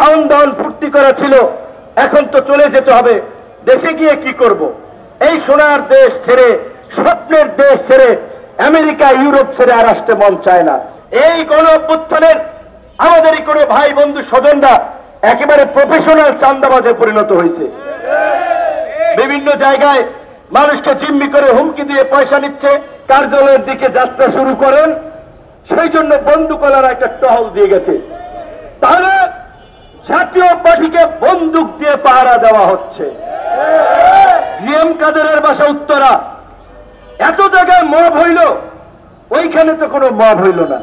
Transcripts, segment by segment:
খাওন দাওন ফুর্তি করা ছিল, এখন তো চলে যেতে হবে, দেশে গিয়ে কি করব? এই সোনার দেশ ছেড়ে, স্বপ্নের দেশ ছেড়ে, আমেরিকা ইউরোপ ছেড়ে আর আসতে মন চায় না। এই গণ অভ্যুত্থানের আমাদেরই কোনো ভাই বন্ধু স্বজনরা একেবারে প্রফেশনাল চাঁদাবাজে পরিণত হয়েছে। বিভিন্ন জায়গায় মানুষকে জিম্মি করে হুমকি দিয়ে পয়সা নিচ্ছে, কার্যালয়ের দিকে যাত্রা শুরু করেন, সেই জন্য বন্দুকওয়ালারা একটা টহল দিয়ে গেছে। তাহলে জাতীয় পার্টিকে বন্দুক দিয়ে পাহারা দেওয়া হচ্ছে। জিএম কাদেরের বাসা উত্তরা, এত জায়গায় মব হইল, ওইখানে তো কোনো মব হইল না।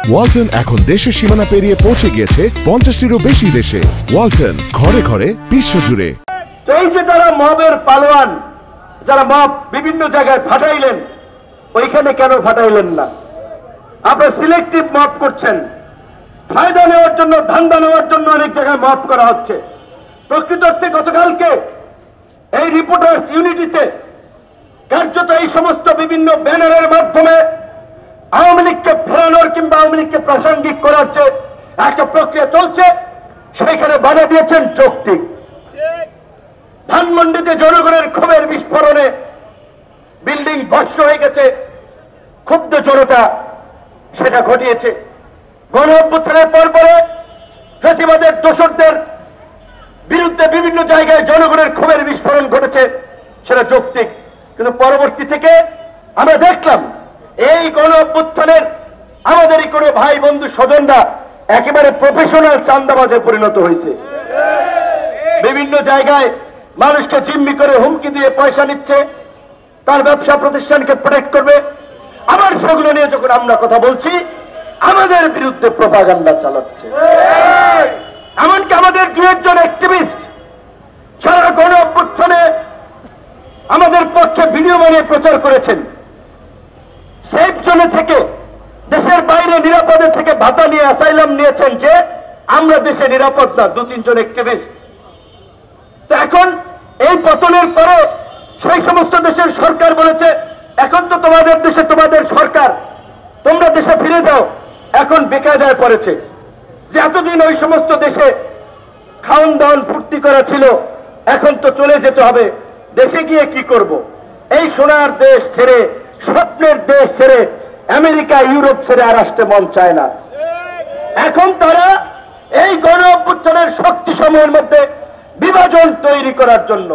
ওয়ালটন এখন দেশের সীমানা পেরিয়ে পৌঁছে গিয়েছে 50টিরও বেশি দেশে। ওয়ালটন, ঘরে ঘরে, বিশ্বজুড়ে। এই যে তারা মবের পালোয়ান, যারা মব বিভিন্ন জায়গায় ফাটাইলেন, ওইখানে কেন ফাটাইলেন না? আপনারা সিলেক্টিভ মব করছেন, ফায়দা নেওয়ার জন্য, ধান্দা নেওয়ার জন্য অনেক জায়গায় মব করা হচ্ছে। প্রকৃত অর্থে গতকালকে এই রিপোর্টার্স ইউনিটিতে কার্যত এই সমস্ত বিভিন্ন ব্যানারের মাধ্যমে আওয়ামী লীগকে ফেরানোর কিংবা আওয়ামী লীগকে প্রাসঙ্গিক করার যে একটা প্রক্রিয়া চলছে, সেইখানে বাধা দিয়েছেন যৌক্তিক। ধানমন্ডিতে জনগণের ক্ষোভের বিস্ফোরণে বিল্ডিং ভস্ম হয়ে গেছে, ক্ষুব্ধ জনতা সেটা ঘটিয়েছে। গণ অভ্যুত্থানের পরে ফ্যাসিবাদের দোসরদের বিরুদ্ধে বিভিন্ন জায়গায় জনগণের ক্ষোভের বিস্ফোরণ ঘটেছে, সেটা যৌক্তিক। কিন্তু পরবর্তী থেকে আমরা দেখলাম এই গণ অভ্যুত্থানের আমাদেরই কোনো ভাই বন্ধু স্বজনরা একেবারে প্রফেশনাল চাঁদাবাজে পরিণত হয়েছে। বিভিন্ন জায়গায় মানুষকে জিম্মি করে হুমকি দিয়ে পয়সা নিচ্ছে, তার ব্যবসা প্রতিষ্ঠানকে প্রোটেক্ট করবে। আবার সেগুলো নিয়ে যখন আমরা কথা বলছি, আমাদের বিরুদ্ধে প্রোপাগান্ডা চালাচ্ছে। এমনকি আমাদের দু একজন অ্যাক্টিভিস্ট সারা গণ অভ্যুত্থানে আমাদের পক্ষে ভিডিও বানিয়ে প্রচার করেছেন। সেফ জোনে থেকে, দেশের বাইরে নিরাপদে থেকে ভাতা নিয়ে অ্যাসাইলাম নিয়েছেন যে আমরা দেশে নিরাপদ না, দু তিনজন অ্যাক্টিভিস্ট। তো এখন এই পতনের পরে সেই সমস্ত দেশের সরকার বলেছে, এখন তো তোমাদের দেশে তোমাদের সরকার, তোমরা দেশে ফিরে যাও। এখন বেকায়দায় পড়েছে যে এতদিন ওই সমস্ত দেশে খাওন দাওন ফুর্তি করা ছিল, এখন তো চলে যেতে হবে, দেশে গিয়ে কি করব? এই সোনার দেশ ছেড়ে, স্বপ্নের দেশ ছেড়ে, আমেরিকা ইউরোপ ছেড়ে আর আসতে মন চায় না। এখন তারা এই গণ অভ্যুত্থানের শক্তি সমূহের মধ্যে বিভাজন তৈরি করার জন্য